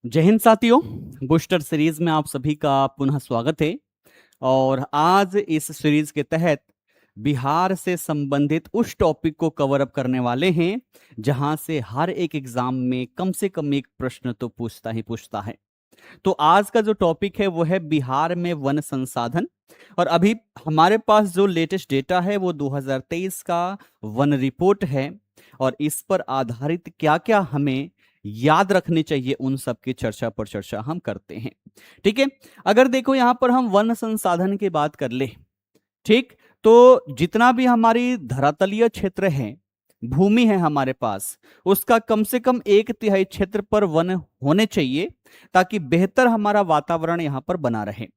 जय हिंद साथियों। Booster series में आप सभी का पुनः स्वागत है। और आज इस सीरीज के तहत बिहार से संबंधित उस टॉपिक को कवर अप करने वाले हैं जहां से हर एक एग्जाम में कम से कम एक प्रश्न तो पूछता ही पूछता है। तो आज का जो टॉपिक है वो है बिहार में वन संसाधन। और अभी हमारे पास जो लेटेस्ट डेटा है वो 2023 का वन रिपोर्ट है। और इस पर आधारित क्या क्या हमें याद रखनी चाहिए उन सब की चर्चा पर चर्चा हम करते हैं। ठीक है। अगर देखो यहां पर हम वन संसाधन की बात कर ले, ठीक, तो जितना भी हमारी धरातलीय क्षेत्र है, भूमि है हमारे पास, उसका कम से कम 1/3 क्षेत्र पर वन होने चाहिए ताकि बेहतर हमारा वातावरण यहां पर बना रहे।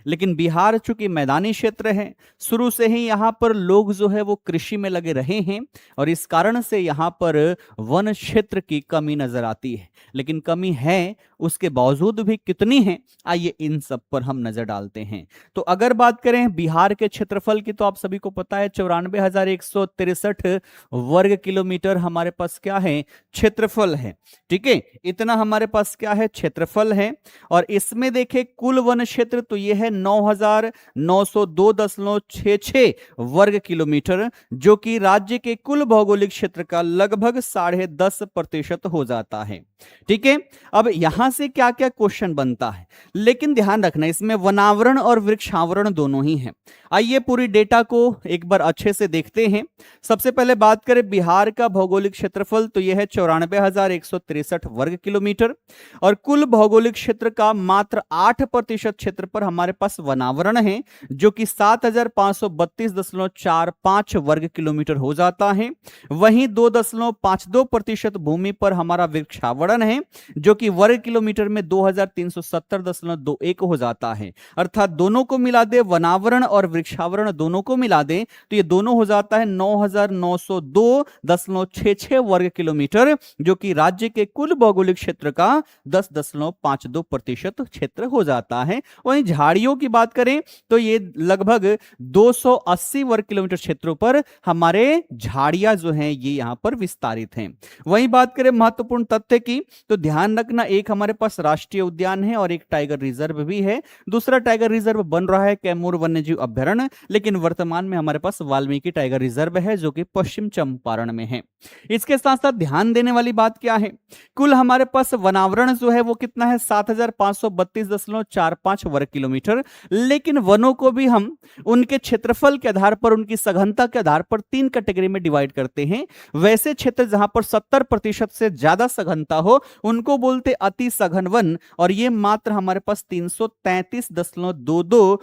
लेकिन बिहार चूंकि मैदानी क्षेत्र है, शुरू से ही यहां पर लोग जो है वो कृषि में लगे रहे हैं और इस कारण से यहां पर वन क्षेत्र की कमी नजर आती है। लेकिन कमी है, उसके बावजूद भी कितनी है, आइए इन सब पर हम नजर डालते हैं। तो अगर बात करें बिहार के क्षेत्रफल की, तो आप सभी को पता है 94,163 वर्ग किलोमीटर हमारे पास क्या है, क्षेत्रफल है। ठीक है, इतना हमारे पास क्या है, क्षेत्रफल है। और इसमें देखें कुल वन क्षेत्र तो ये है 9,902.66 वर्ग किलोमीटर, जो कि राज्य के कुल भौगोलिक क्षेत्र का लगभग 10.5% हो जाता है। ठीक है। अब यहां से क्या क्या क्वेश्चन बनता है, लेकिन ध्यान रखना इसमें वनावरण और वृक्षावरण दोनों ही हैं। आइए पूरी डेटा को एक बार अच्छे से देखते हैं। सबसे पहले बात करें बिहार का भौगोलिक क्षेत्रफल, तो यह है 94,163 वर्ग किलोमीटर। और कुल भौगोलिक क्षेत्र का मात्र 8% क्षेत्र पर हमारे पास वनावरण है, जो कि 7,532.45 वर्ग किलोमीटर हो जाता है। वहीं 2.52% भूमि पर हमारा वृक्षावरण है, जो कि वर्ग किलोमीटर में 2,370.21 हो जाता है। अर्थात दोनों को मिला दे, वनावरण और वृक्षावरण दोनों को मिला दे, तो ये दोनों हो जाता है 9,902.66 वर्ग किलोमीटर, जो कि राज्य के कुल भौगोलिक क्षेत्र का 10.52% क्षेत्र हो जाता है। वहीं झाड़ियों की बात करें तो ये लगभग 280 वर्ग किलोमीटर क्षेत्रों पर हमारे झाड़ियां जो हैं ये यहां पर विस्तारित हैं। वहीं बात करें महत्वपूर्ण तथ्य की, तो ध्यान रखना एक हमारे पास राष्ट्रीय उद्यान है और एक टाइगर रिजर्व भी है। दूसरा टाइगर रिजर्व बन रहा है कैमूर वन्यजीव अभ्यारण्य, लेकिन वर्तमान में हमारे पास वाल्मीकि टाइगर रिजर्व है जो कि पश्चिम चंपारण में है। इसके साथ साथ ध्यान देने वाली बात क्या है, कुल हमारे पास वनावरण जो है वो कितना है, 7,532.45 वर्ग किलोमीटर। लेकिन वनों को भी हम उनके क्षेत्रफल के आधार पर, उनकी सघनता के आधार पर 3 कैटेगरी में डिवाइड करते हैं। वैसे क्षेत्र जहां पर 70% से ज्यादा सघनता हो उनको बोलते अति सघन वन, और ये मात्र हमारे पास 333.22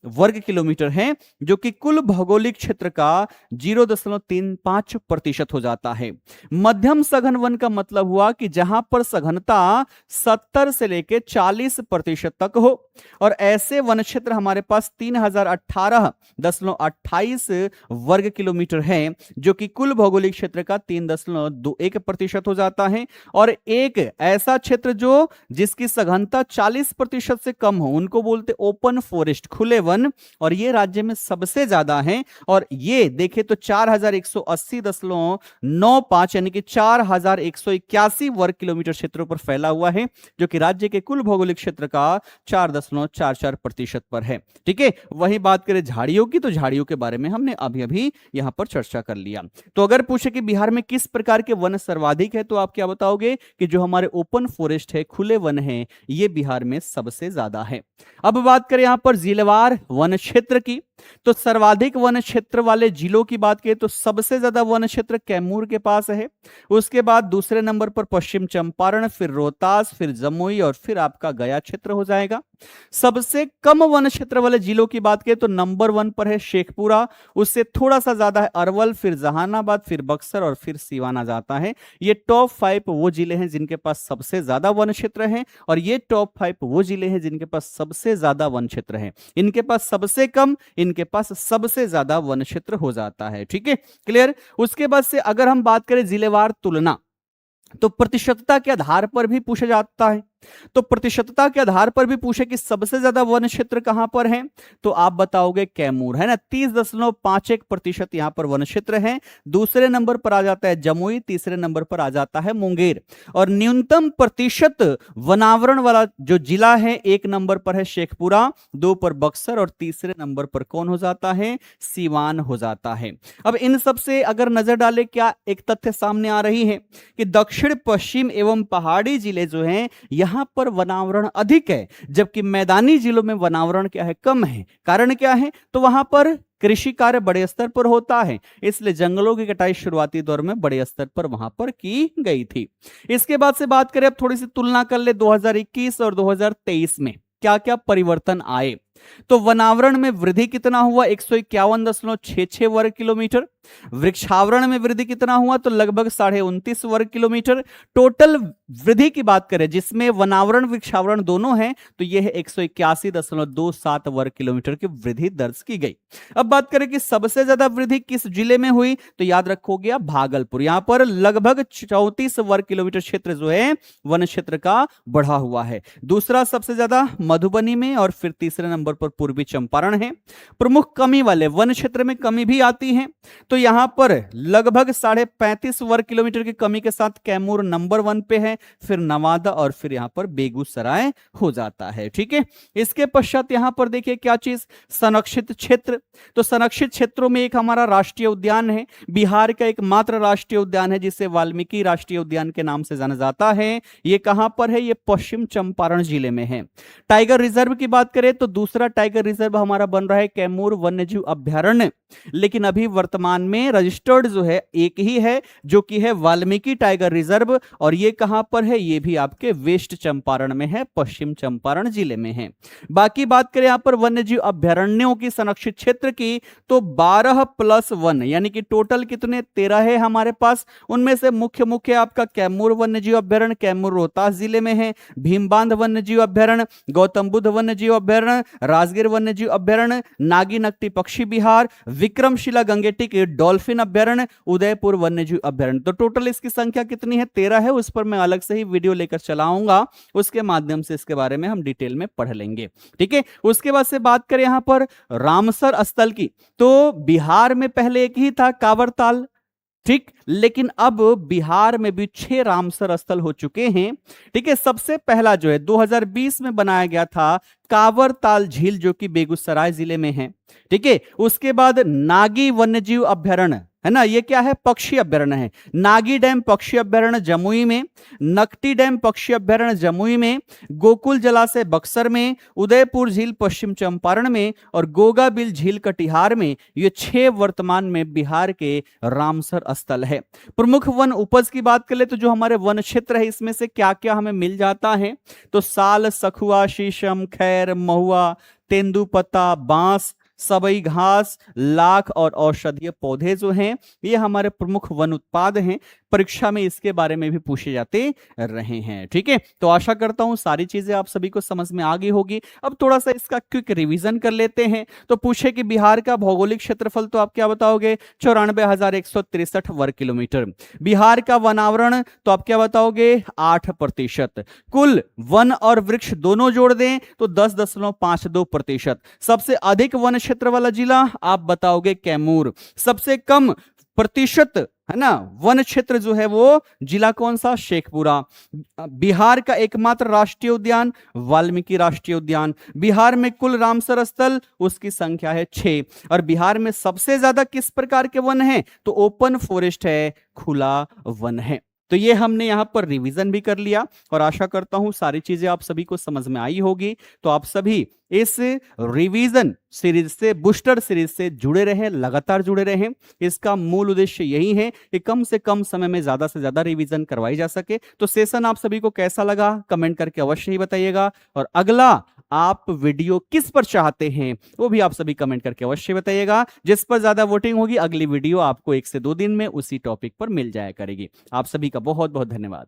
वर्ग किलोमीटर है, जो कि कुल भौगोलिक क्षेत्र का 0.35% हो जाता है। मध्यम सघन वन का मतलब हुआ कि जहां पर सघनता 70 से लेकर 40% तक हो, और ऐसे वन क्षेत्र हमारे पास 3,018.28 वर्ग किलोमीटर है, जो कि कुल भौगोलिक क्षेत्र का 3.21% हो जाता है। और एक ऐसा क्षेत्र जो जिसकी सघनता 40% से कम हो उनको बोलते ओपन फॉरेस्ट, खुले वन, और ये राज्य में सबसे ज्यादा है। और ये देखें तो 4,180.95 यानी कि 4,181 वर्ग किलोमीटर क्षेत्रों पर फैला हुआ है, जो कि राज्य के कुल भौगोलिक क्षेत्र का 4.44% पर है। ठीक है। वही बात करें झाड़ियों की, तो झाड़ियों के बारे में हमने अभी अभी यहां पर चर्चा कर लिया। तो अगर पूछे कि बिहार में किस प्रकार के वन सर्वाधिक है, तो आप क्या बताओगे कि जो हमारे ओपन फॉरेस्ट है, खुले वन है, ये बिहार में सबसे ज्यादा है। अब बात करें यहां पर जिलेवार वन क्षेत्र की, तो सर्वाधिक वन क्षेत्र वाले जिलों की बात करें तो सबसे ज्यादा वन क्षेत्र कैमूर के पास है। उसके बाद दूसरे नंबर पर पश्चिम चंपारण, फिर रोहतास, फिर जमुई, और फिर आपका गया क्षेत्र हो जाएगा। सबसे कम वन क्षेत्र वाले जिलों की बात करें तो नंबर 1 पर है शेखपुरा, उससे थोड़ा सा ज्यादा है अरवल, फिर जहानाबाद, फिर बक्सर, और फिर सिवाना जाता है। ये टॉप 5 वो जिले हैं जिनके पास सबसे ज्यादा वन क्षेत्र है, और ये टॉप 5 वो जिले हैं जिनके पास सबसे ज्यादा वन क्षेत्र है। इनके पास सबसे कम, इनके पास सबसे ज्यादा वन क्षेत्र हो जाता है। ठीक है, क्लियर। उसके बाद से अगर हम बात करें जिलेवार तुलना, तो प्रतिशतता के आधार पर भी पूछा जाता है। तो प्रतिशतता के आधार पर भी पूछे कि सबसे ज्यादा वन क्षेत्र कहां पर है, तो आप बताओगे कैमूर, है ना, 30.51% यहां पर वन क्षेत्र है। दूसरे नंबर पर आ जाता है जमुई, तीसरे नंबर पर आ जाता है मुंगेर। और न्यूनतम प्रतिशत वनावरण वाला जो जिला है, एक नंबर पर है शेखपुरा, दो पर बक्सर और तीसरे नंबर पर कौन हो जाता है, सीवान हो जाता है। अब इन सब से अगर नजर डाले, क्या एक तथ्य सामने आ रही है कि दक्षिण पश्चिम एवं पहाड़ी जिले जो हैं यहां पर वनावरण अधिक है, जबकि मैदानी जिलों में वनावरण क्या है, कम है। कारण क्या है, तो वहां पर कृषि कार्य बड़े स्तर पर होता है, इसलिए जंगलों की कटाई शुरुआती दौर में बड़े स्तर पर वहां पर की गई थी। इसके बाद से बात करें, अब थोड़ी सी तुलना कर ले 2021 और 2023 में क्या क्या परिवर्तन आए। तो वनावरण में वृद्धि कितना हुआ, 151.66 वर्ग किलोमीटर। वृक्षावरण में वृद्धि कितना हुआ, तो लगभग 29.5 वर्ग किलोमीटर। टोटल वृद्धि की बात करें जिसमें वनावरण वृक्षावरण दोनों हैं, तो यह है 181.27 वर्ग किलोमीटर की वृद्धि दर्ज की गई। अब बात करें कि सबसे ज्यादा वृद्धि किस जिले में हुई, तो याद रखोगे आप भागलपुर। यहां पर लगभग 34 वर्ग किलोमीटर क्षेत्र जो है वन क्षेत्र का बढ़ा हुआ है। दूसरा सबसे ज्यादा मधुबनी में, और फिर तीसरे नंबर पर पूर्वी चंपारण है। प्रमुख कमी वाले वन क्षेत्र में कमी भी आती है, तो यहां पर लगभग 35.5 वर्ग किलोमीटर की कमी के साथ कैमूर नंबर 1 पे है, फिर नवादा और फिर यहां पर बेगूसराय हो जाता है। ठीक है, इसके पश्चात यहां पर देखिए क्या चीज, संरक्षित क्षेत्र। तो संरक्षित क्षेत्रों में एक हमारा राष्ट्रीय उद्यान है, बिहार का एकमात्र राष्ट्रीय उद्यान है जिसे वाल्मीकि राष्ट्रीय उद्यान के नाम से जाना जाता है। ये कहां पर है, ये पश्चिम चंपारण जिले में है। टाइगर रिजर्व की बात करें तो दूसरा टाइगर रिजर्व हमारा बन रहा है कैमूर वन्यजीव अभ्यारण्य, लेकिन अभी वर्तमान में रजिस्टर्ड जो है एक ही है, जो कि है वाल्मीकि टाइगर रिजर्व। और ये कहां पर है, ये भी आपके वेस्ट चंपारण में है, पश्चिम चंपारण जिले में है। बाकी बात करें यहां पर वन्यजीव अभ्यारण्यों की, संरक्षित क्षेत्र की, तो 12+1 यानी कि टोटल कितने, 13 है हमारे पास। उनमें से मुख्य मुख्य आपका कैमूर वन्यजीव अभ्यारण्य कैमूर रोहतास जिले में है, भीमबांध वन्यजीव अभ्यारण्य, गौतम बुद्ध वन्यजीव अभ्यारण्य, राजगीर वन्यजीव अभ्यारण्य, नागी नकटी पक्षी विहार, विक्रमशिला गंगेटिक डॉल्फिन अभ्यारण्य, उदयपुर वन्यजीव अभ्यारण्य। तो टोटल इसकी संख्या कितनी है, 13 है। उस पर मैं अलग से ही वीडियो लेकर चलाऊंगा, उसके माध्यम से इसके बारे में हम डिटेल में पढ़ लेंगे। ठीक है, उसके बाद से बात करें यहां पर रामसर स्थल की, तो बिहार में पहले एक ही था कांवरताल, ठीक, लेकिन अब बिहार में भी 6 रामसर स्थल हो चुके हैं। ठीक है, सबसे पहला जो है 2020 में बनाया गया था कांवरताल झील, जो कि बेगूसराय जिले में है। ठीक है, उसके बाद नागी वन्यजीव अभ्यारण्य है ना, ये क्या है, पक्षी अभ्यारण्य है। नागी डैम पक्षी अभ्यारण्य जमुई में, नकटी डैम पक्षी अभ्यारण्य जमुई में, गोकुल जलाशय बक्सर में, उदयपुर झील पश्चिम चंपारण में और गोगाबिल झील कटिहार में। ये 6 वर्तमान में बिहार के रामसर स्थल है। प्रमुख वन उपज की बात कर ले तो जो हमारे वन क्षेत्र है इसमें से क्या क्या हमें मिल जाता है, तो साल, सखुआ, शीशम, खैर, महुआ, तेंदुपत्ता, बांस, सबई घास, लाख और औषधीय पौधे जो हैं ये हमारे प्रमुख वन उत्पाद हैं। परीक्षा में इसके बारे में भी पूछे जाते रहे हैं। ठीक है, तो आशा करता हूं सारी चीजें आप सभी को समझ में आ गई होगी। अब थोड़ा सा इसका क्विक रिवीजन कर लेते हैं। तो पूछे कि बिहार का भौगोलिक क्षेत्रफल, तो आप क्या बताओगे, 94,163 वर्ग किलोमीटर। बिहार का वनावरण, तो आप क्या बताओगे, 8%। कुल वन और वृक्ष दोनों जोड़ दें तो 10.52%। सबसे अधिक वन क्षेत्र वाला जिला आप बताओगे कैमूर। सबसे कम प्रतिशत है ना वन क्षेत्र जो है वो जिला कौन सा, शेखपुरा। बिहार का एकमात्र राष्ट्रीय उद्यान वाल्मीकि राष्ट्रीय उद्यान। बिहार में कुल रामसर स्थल उसकी संख्या है 6। और बिहार में सबसे ज्यादा किस प्रकार के वन हैं, तो ओपन फॉरेस्ट है, खुला वन है। तो ये हमने यहां पर रिवीजन भी कर लिया और आशा करता हूं सारी चीजें आप सभी को समझ में आई होगी। तो आप सभी इस रिवीजन सीरीज से, बूस्टर सीरीज से जुड़े रहें, लगातार जुड़े रहें। इसका मूल उद्देश्य यही है कि कम से कम समय में ज्यादा से ज्यादा रिवीजन करवाई जा सके। तो सेशन आप सभी को कैसा लगा कमेंट करके अवश्य ही बताइएगा, और अगला आप वीडियो किस पर चाहते हैं वो भी आप सभी कमेंट करके अवश्य बताइएगा। जिस पर ज्यादा वोटिंग होगी अगली वीडियो आपको 1 से 2 दिन में उसी टॉपिक पर मिल जाया करेगी। आप सभी का बहुत बहुत धन्यवाद।